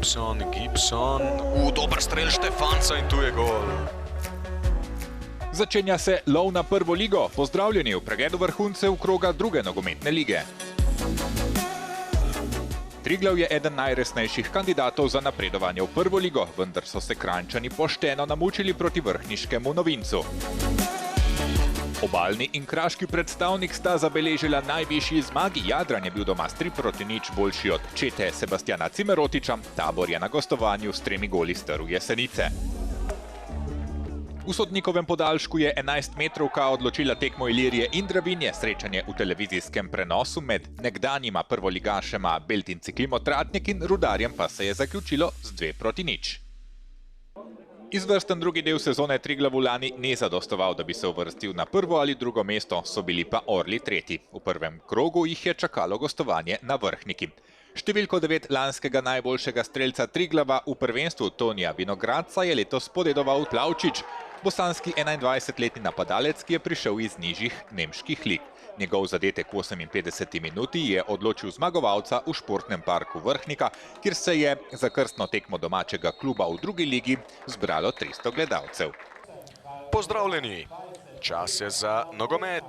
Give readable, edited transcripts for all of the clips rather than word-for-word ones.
Gibson. Dober strel Štefanca in tu je gol. Začenja se lov na prvo ligo. Pozdravljeni v pregledu vrhuncev kroga druge nogometne lige. Triglav je eden najresnejših kandidatov za napredovanje v prvo ligo, vendar so se Kranjčani pošteno namučili proti vrhniškemu novincu. Obalni in kraški predstavnik sta zabeležila najvišji zmagi. Jadran je bil doma s 3-0 boljši od čete Sebastiana Cimerotiča, Tabor je na gostovanju s 3 goli strl Jesenice. V sodnikovem podaljšku je 11-metrovka odločila tekmo Ilirije in Dravinje. Srečanje v televizijskem prenosu med nekdanjima prvoligašema Beltinci Klimotratnik in Rudarjem pa se je zaključilo z 2-0. Izvrsten drugi del sezone Triglavu lani ne zadostoval, da bi se uvrstil na prvo ali drugo mesto, so bili pa Orli tretji. V prvem krogu jih je čakalo gostovanje na Vrhniki. Številko 9 lanskega najboljšega strelca Triglava v prvenstvu Tonija Vinogradca je letos podedoval Tlavčič, bosanski 21-letni napadalec, ki je prišel iz nižjih nemških lig. Njegov zadetek v 58. minuti je odločil zmagovalca v športnem parku Vrhnika, kjer se je za krstno tekmo domačega kluba v drugi ligi zbralo 300 gledalcev. Pozdravljeni! Čas je za nogomet.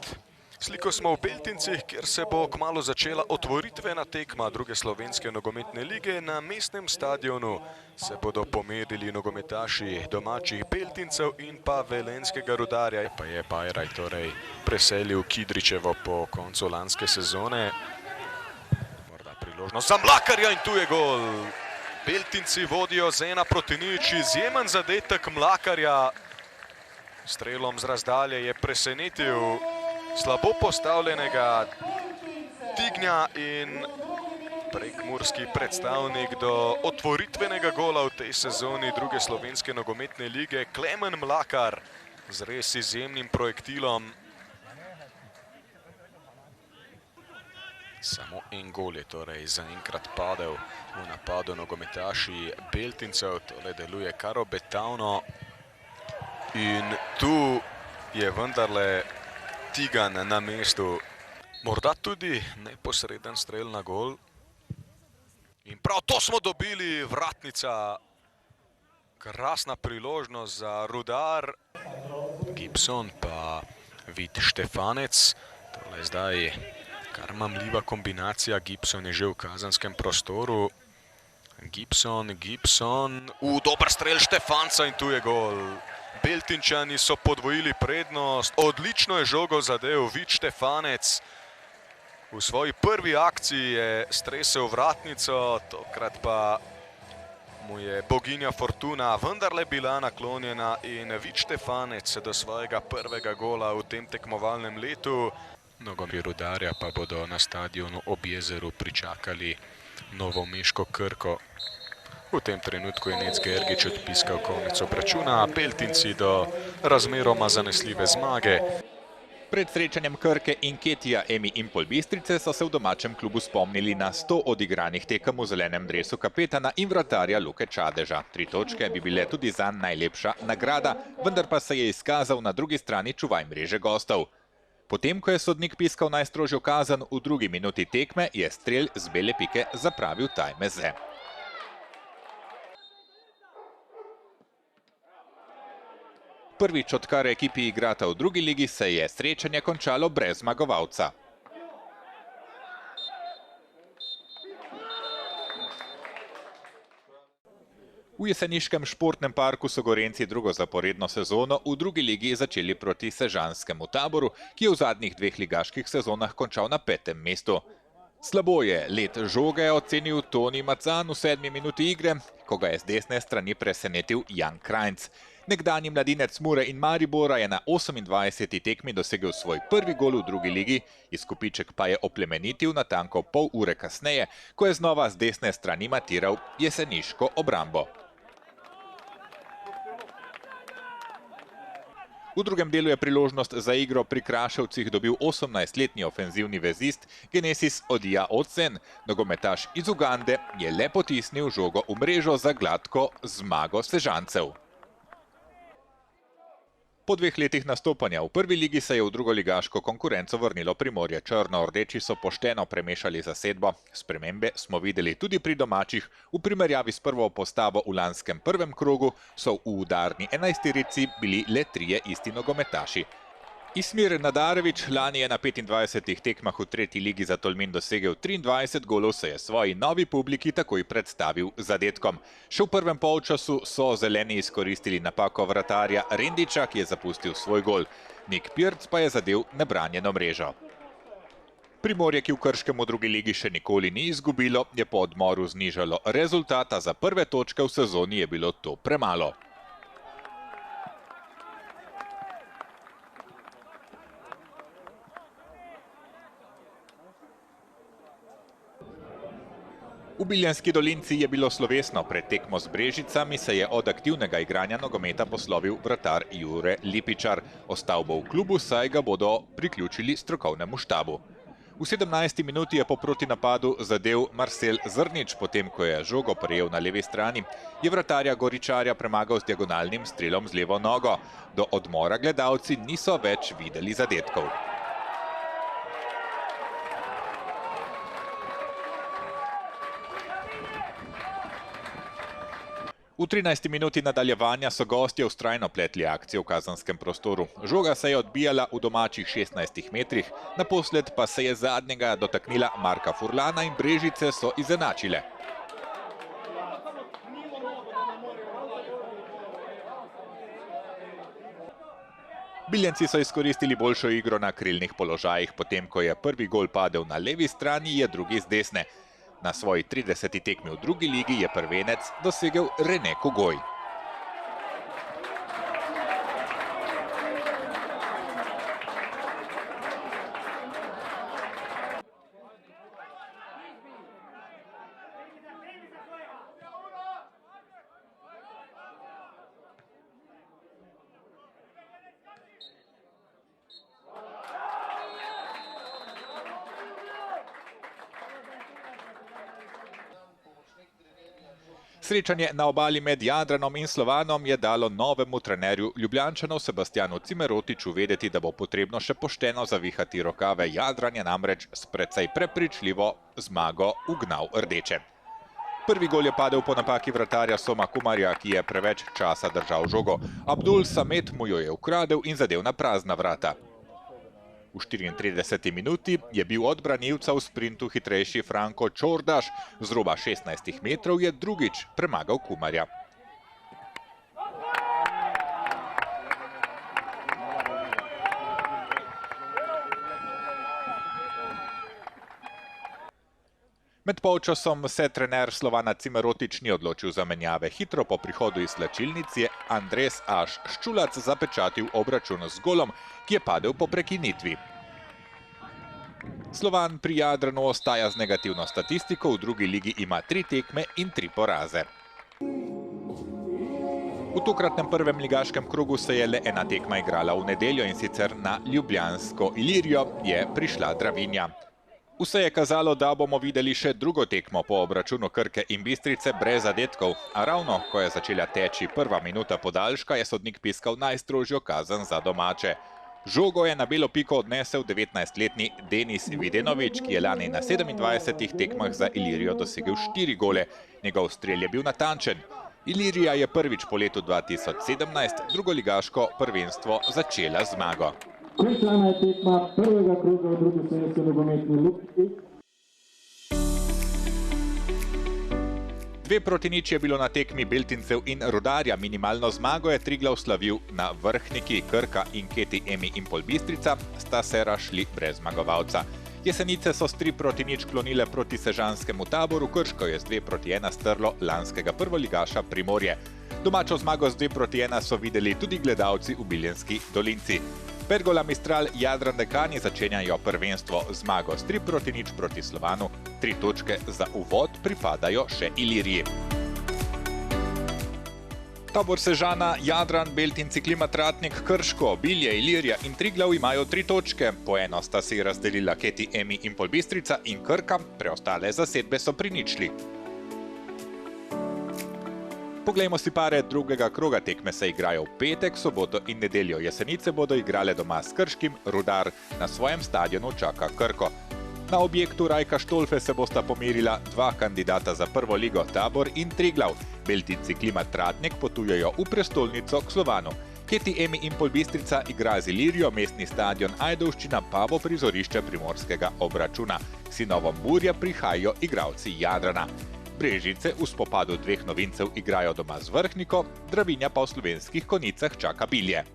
Sliko smo v Beltincih, kjer se bo kmalu začela otvoritvena tekma druge slovenske nogometne lige. Na mestnem stadionu se bodo pomerili nogometaši domačih Beltincev in pa velenjskega Rudarja. Pa je Bajraj torej preselil Kidričevo po koncu lanske sezone. Morda priložnost za Mlakarja in tu je gol. Beltinci vodijo z 1-0, izjemen zadetek Mlakarja. Strelom z razdalje je presenetil slabo postavljenega Tignja in prekmurski predstavnik do otvoritvenega gola v tej sezoni druge slovenske nogometne lige Klemen Mlakar z res izjemnim projektilom. Samo en gol je torej zaenkrat padel v napadu nogometaši Beltincev. Tole deluje kar obetavno in tu je vendarle Tigan na mestu. Morda tudi neposreden strel na gol. In prav to smo dobili, vratnica. Krasna priložnost za Rudar. Gibson pa Vid Štefanec. Tole je zdaj kar mamljiva kombinacija. Gibson je že v kazanskem prostoru. Gibson. Dober strel Štefanca in tu je gol. Beltinčani so podvojili prednost, odlično je žogo zadel Vid Štefanec. V svoji prvi akciji je stresel vratnico, tokrat pa mu je boginja Fortuna vendarle bila naklonjena in Vid Štefanec do svojega prvega gola v tem tekmovalnem letu. Nogometaši Rudarja pa bodo na stadionu ob jezeru pričakali novomeško Krko. V tem trenutku je Nec Gergič odpiskal konec obračuna, Beltinci do razmeroma zanesljive zmage. Pred srečanjem Krke in Ketija Emi Impol Bistrice so se v domačem klubu spomnili na 100 odigranih tekem v zelenem dresu kapetana in vratarja Luke Čadeža. 3 točke bi bile tudi zanj najlepša nagrada, vendar pa se je izkazal na drugi strani čuvaj mreže gostov. Potem, ko je sodnik piskal najstrožjo kazen v drugi minuti tekme, je strel z bele pike zapravil Tajmeze. Prvič, odkar ekipi igrata v drugi ligi, se je srečanje končalo brez zmagovalca. V jeseniškem športnem parku so Gorenjci drugo zaporedno sezono v drugi ligi začeli proti sežanskemu Taboru, ki je v zadnjih 2 ligaških sezonah končal na 5. mestu. Slabo je let žoge ocenil Toni Macan v 7. minuti igre, ko ga je z desne strani presenetil Jan Krajnc. Nekdanji mladinec Mure in Maribora je na 28. tekmi dosegel svoj prvi gol v drugi ligi, izkupiček pa je oplemenitil natanko pol ure kasneje, ko je znova z desne strani matiral jeseniško obrambo. V drugem delu je priložnost za igro pri Kraševcih dobil 18-letni ofenzivni vezist Genesis Odija Odsen. Nogometaš iz Ugande je le potisnil žogo v mrežo za gladko zmago Sežancev. Po 2 letih nastopanja v prvi ligi se je v drugoligaško konkurenco vrnilo Primorje. Črno-rdeči so pošteno premešali zasedbo. Spremembe smo videli tudi pri domačih. V primerjavi s prvo postavo v lanskem prvem krogu so v udarni 11-terici bili le 3 isti nogometaši. Ismir Nadarević lani je na 25 tekmah v tretji ligi za Tolmin dosegel 23 golov, se je svoji novi publiki takoj predstavil z zadetkom. Še v prvem polčasu so zeleni izkoristili napako vratarja Rendiča, ki je zapustil svoj gol. Nik Pirc pa je zadel nebranjeno mrežo. Primorje, ki v Krškem v drugi ligi še nikoli ni izgubilo, je po odmoru znižalo rezultata. Za prve točke v sezoni je bilo to premalo. V Biljanski dolinci je bilo slovesno. Pred tekmo z Brežicami se je od aktivnega igranja nogometa poslovil vratar Jure Lipičar. Ostal bo v klubu, saj ga bodo priključili strokovnemu štabu. V 17. minuti je po protinapadu zadel Marcel Zrnič, potem ko je žogo prejel na levi strani, je vratarja Goričarja premagal z diagonalnim strelom z levo nogo. Do odmora gledalci niso več videli zadetkov. V 13. minuti nadaljevanja so gostje vztrajno pletli akcijo v kazanskem prostoru. Žoga se je odbijala v domačih 16 metrih, naposled pa se je zadnjega dotaknila Marka Furlana in Brežice so izenačile. Biljenci so izkoristili boljšo igro na krilnih položajih, potem ko je prvi gol padel na levi strani, je drugi z desne. Na svoji 30. tekmi v drugi ligi je prvenec dosegel Rene Kogoj. Srečanje na obali med Jadranom in Slovanom je dalo novemu trenerju Ljubljančanov Sebastjanu Cimerotiču vedeti, da bo potrebno še pošteno zavihati rokave. Jadran je namreč s precej prepričljivo zmago ugnal rdeče. Prvi gol je padel po napaki vratarja Soma Kumarja, ki je preveč časa držal žogo. Abdul Samet mu jo je ukradel in zadel na prazna vrata. V 34. minuti je bil od branilca v sprintu hitrejši Franko Čordaš. Z roba 16 metrov je drugič premagal Kumarja. Med polčasom se trener Slovana Cimerotič ni odločil za menjave. Hitro po prihodu iz slačilnic je Andres Aš Ščulac zapečatil obračun z golom, ki je padel po prekinitvi. Slovan pri Jadranu ostaja z negativno statistiko, v drugi ligi ima 3 tekme in 3 poraze. V tokratnem prvem ligaškem krogu se je le ena tekma igrala v nedeljo, in sicer na ljubljansko Ilirijo je prišla Dravinja. Vse je kazalo, da bomo videli še drugo tekmo po obračunu Krke in Bistrice brez zadetkov, a ravno ko je začela teči prva minuta podaljška, je sodnik piskal najstrožjo kazen za domače. Žogo je na belo piko odnesel 19-letni Denis Videnović, ki je lani na 27 tekmah za Ilirijo dosegel 4 gole. Njegov strel je bil natančen. Ilirija je prvič po letu 2017 drugoligaško prvenstvo začela z zmago. Končana je tekma prvega kroga v drugi slovenski nogometni ligi. 2-0 je bilo na tekmi Beltincev in Rudarja. Minimalno zmago je Triglav slavil na Vrhniki. Krka in Keti Emi in Bistrica sta se razšli brez zmagovalca. Jesenice so s 3-0 klonile proti sežanskemu Taboru, Krško je z 2-1 strlo lanskega prvoligaša Primorje. Domačo zmago z 2-1 so videli tudi gledalci v Biljanski dolinci. Pergola Mistral Jadran Dekani začenjajo prvenstvo zmago s 3-0 proti Slovanu. 3 točke za uvod pripadajo še Iliriji. Tabor Sežana, Jadran, Beltinci, Klimatratnik, Krško, Bilje, Ilirija in Triglav imajo 3 točke. Po eno sta si razdelila Keti Emi in Bistrica in Krka, preostale zasedbe so pri ničli. Poglejmo si pare drugega kroga, tekme se igrajo v petek, soboto in nedeljo. Jesenice bodo igrale doma s Krškim, Rudar na svojem stadionu čaka Krko. Na objektu Rajka Štolfe se bosta pomerila dva kandidata za prvo ligo, Tabor in Triglav. Beltinci Klimat Tratnik potujejo v prestolnico k Slovanu. Keti Emi in Polbistrica igra z Ilirijo, mestni stadion Ajdovščina pa bo prizorišče primorskega obračuna. Sinovom Burja prihajajo igralci Jadrana. Brežice v spopadu dveh novincev igrajo doma z Vrhniko, Dravinja pa v Slovenskih Konjicah čaka Bilje.